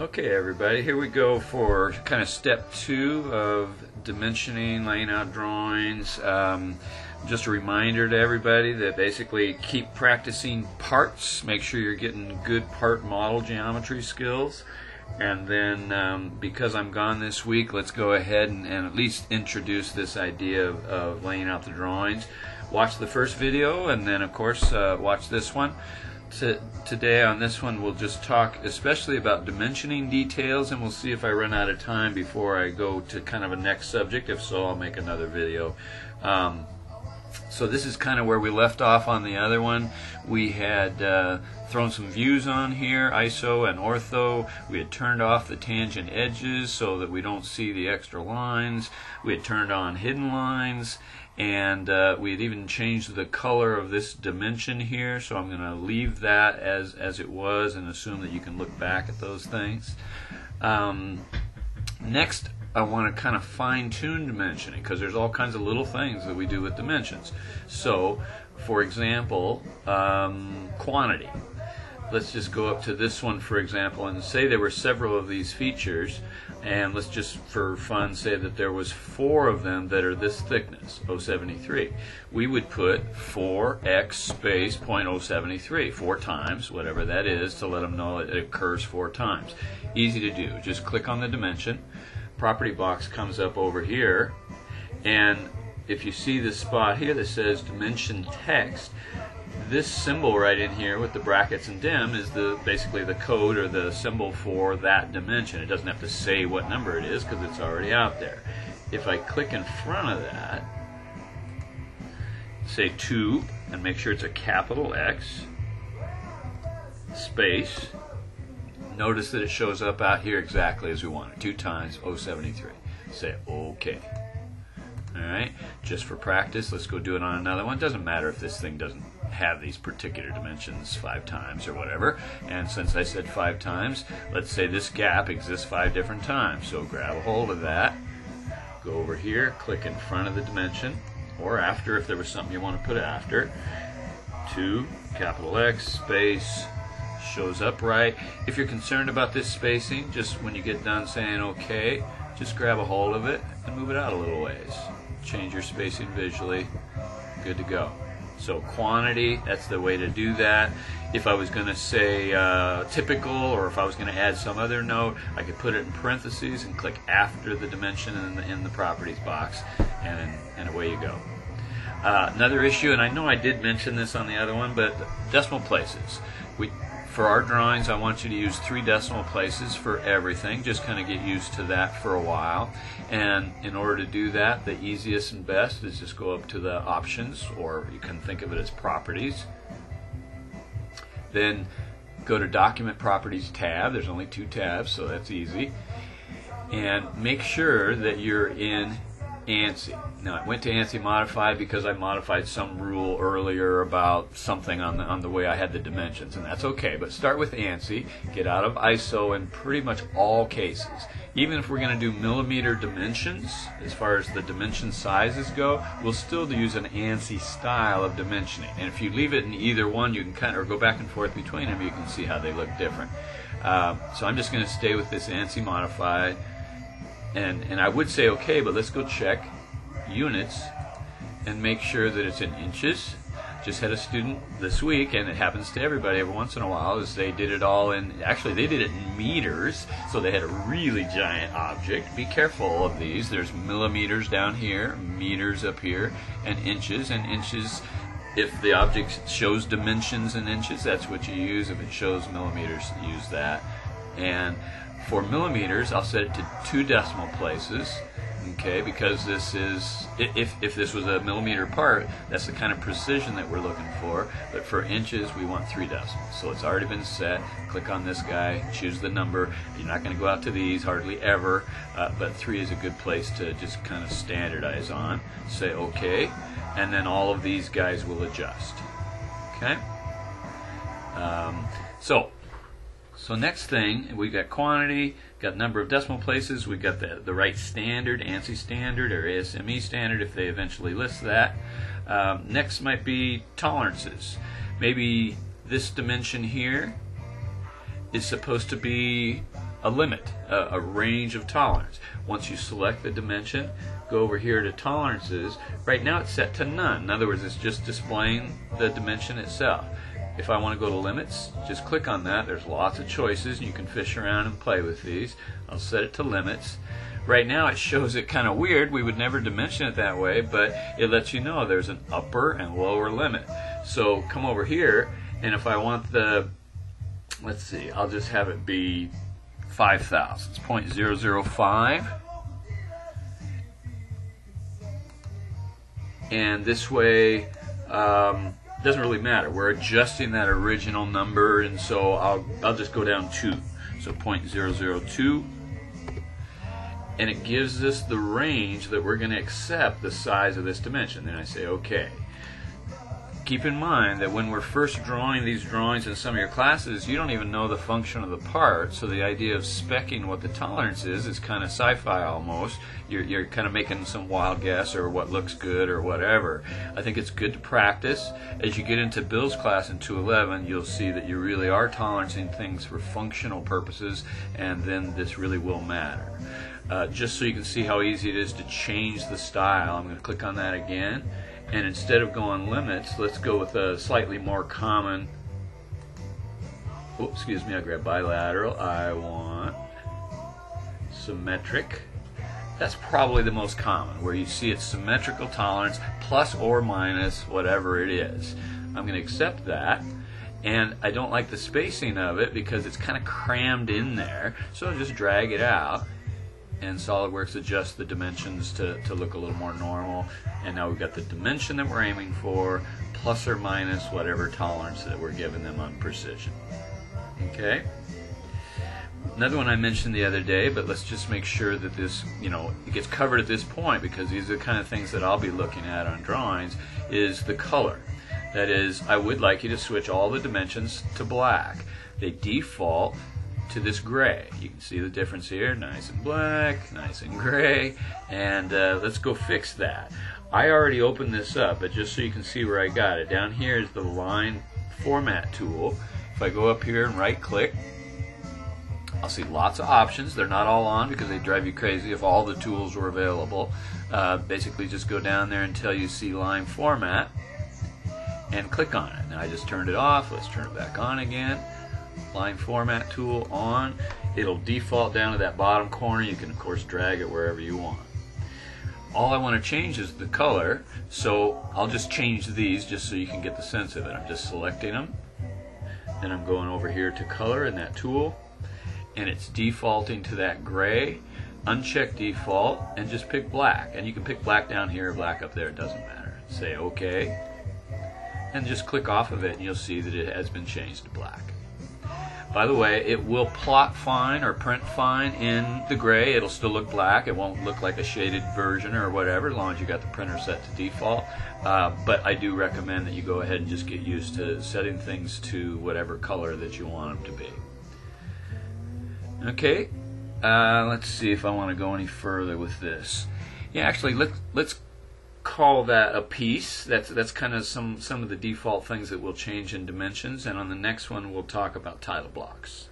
Okay, everybody, here we go for kind of step 2 of dimensioning, laying out drawings. Just a reminder to everybody that basically keep practicing parts, make sure you're getting good part model geometry skills, and then because I'm gone this week, let's go ahead and at least introduce this idea of laying out the drawings. Watch the first video and then of course watch this one. Today on this one we'll just talk especially about dimensioning details, and we'll see if I run out of time before I go to kind of a next subject. If so, I'll make another video. So this is kind of where we left off on the other one. We had thrown some views on here, ISO and ortho. We had turned off the tangent edges so that we don't see the extra lines. We had turned on hidden lines, and we had even changed the color of this dimension here, so I'm going to leave that as it was and assume that you can look back at those things. Next, I want to kind of fine-tune dimensioning, because there's all kinds of little things that we do with dimensions. So, for example, quantity. Let's just go up to this one, for example, and say there were several of these features, and let's just for fun say that there was 4 of them that are this thickness, 0.73. We would put 4x space 0.073, 4 times, whatever that is, to let them know it occurs 4 times. Easy to do. Just click on the dimension. Property box comes up over here, and if you see this spot here that says dimension text, this symbol right in here with the brackets and dim is basically the code or the symbol for that dimension. It doesn't have to say what number it is because it's already out there. If I click in front of that, say 2, and make sure it's a capital X, space, notice that it shows up out here exactly as we want it, 2 times 0.73. Say OK. Alright, just for practice, let's go do it on another one. Doesn't matter if this thing doesn't have these particular dimensions 5 times or whatever. And since I said 5 times, let's say this gap exists 5 different times. So grab a hold of that, go over here, click in front of the dimension, or after if there was something you want to put after. 2, capital X, space, shows up right. If you're concerned about this spacing, just when you get done saying OK, just grab a hold of it and move it out a little ways. Change your spacing visually. Good to go. So quantity, that's the way to do that. If I was going to say typical, or if I was going to add some other note, I could put it in parentheses and click after the dimension in the properties box, and away you go. Another issue, and I know I did mention this on the other one, but decimal places. For our drawings, I want you to use 3 decimal places for everything. Just kind of get used to that for a while. And in order to do that, the easiest and best is just go up to the options, or you can think of it as properties. Then go to Document Properties tab. There's only 2 tabs, so that's easy. And make sure that you're in ANSI. Now, I went to ANSI Modify because I modified some rule earlier about something on the way I had the dimensions, and that's okay. But start with ANSI, get out of ISO in pretty much all cases. Even if we're going to do millimeter dimensions, as far as the dimension sizes go, we'll still use an ANSI style of dimensioning. And if you leave it in either one, you can kind of go back and forth between them, you can see how they look different. So I'm just going to stay with this ANSI Modify. And I would say okay, but let's go check units and make sure that it's in inches. Just had a student this week, and it happens to everybody every once in a while, is they did it all in, actually they did it in meters, so they had a really giant object. Be careful of these. There's millimeters down here, meters up here, and inches. If the object shows dimensions in inches, that's what you use. If it shows millimeters, use that. And for millimeters, I'll set it to 2 decimal places, okay, because this is, if this was a millimeter part, that's the kind of precision that we're looking for. But for inches, we want 3 decimals. So it's already been set. Click on this guy, choose the number. You're not going to go out to these, hardly ever, but 3 is a good place to just kind of standardize on. Say OK, and then all of these guys will adjust. Okay? So next thing, we got quantity, got number of decimal places, we got the right standard, ANSI standard or ASME standard if they eventually list that. Next might be tolerances. Maybe this dimension here is supposed to be a limit, a range of tolerance. Once you select the dimension, go over here to tolerances. Right now it's set to none. In other words, it's just displaying the dimension itself. If I want to go to limits, just click on that. There's lots of choices, and you can fish around and play with these. I'll set it to limits. Right now it shows it kind of weird. We would never dimension it that way, but it lets you know there's an upper and lower limit. So come over here, and if I want the, let's see, I'll just have it be 5 thousandths, 0.005. And this way, doesn't really matter. We're adjusting that original number, and so I'll just go down 2. So 0.002. And it gives us the range that we're going to accept the size of this dimension. Then I say OK. Keep in mind that when we're first drawing these drawings in some of your classes, you don't even know the function of the part, so the idea of speccing what the tolerance is kind of sci-fi almost. You're kind of making some wild guess or what looks good or whatever. I think it's good to practice. As you get into Bill's class in 211, you'll see that you really are tolerancing things for functional purposes, and then this really will matter. Just so you can see how easy it is to change the style, I'm going to click on that again. And instead of going limits, let's go with a slightly more common, excuse me, I grab bilateral. I want symmetric. That's probably the most common, where you see it's symmetrical tolerance, plus or minus, whatever it is. I'm going to accept that. And I don't like the spacing of it because it's kind of crammed in there, so I'll just drag it out. And SolidWorks adjusts the dimensions to look a little more normal. And now we've got the dimension that we're aiming for, plus or minus whatever tolerance that we're giving them on precision. Okay? Another one I mentioned the other day, but let's just make sure that this, it gets covered at this point, because these are the kind of things that I'll be looking at on drawings, is the color. That is, I would like you to switch all the dimensions to black. They default to this gray. You can see the difference here, nice and black, nice and gray, and let's go fix that. I already opened this up, but just so you can see where I got it, down here is the line format tool. If I go up here and right click, I'll see lots of options. They're not all on because they drive you crazy if all the tools were available. Basically just go down there until you see line format and click on it. Now I just turned it off. Let's turn it back on again. Line format tool on. It'll default down to that bottom corner. You can of course drag it wherever you want. All I want to change is the color, so I'll just change these just so you can get the sense of it. I'm just selecting them, then I'm going over here to color in that tool, and it's defaulting to that gray. Uncheck default and just pick black, and you can pick black down here or black up there, it doesn't matter. Say OK, and just click off of it and you'll see that it has been changed to black. By the way, it will plot fine or print fine in the gray. It'll still look black. It won't look like a shaded version or whatever, as long as you got the printer set to default. But I do recommend that you go ahead and just get used to setting things to whatever color that you want them to be. Okay, let's see if I want to go any further with this. Yeah, actually, let's call that a piece. That's kind of some of the default things that will change in dimensions, and on the next one we'll talk about title blocks.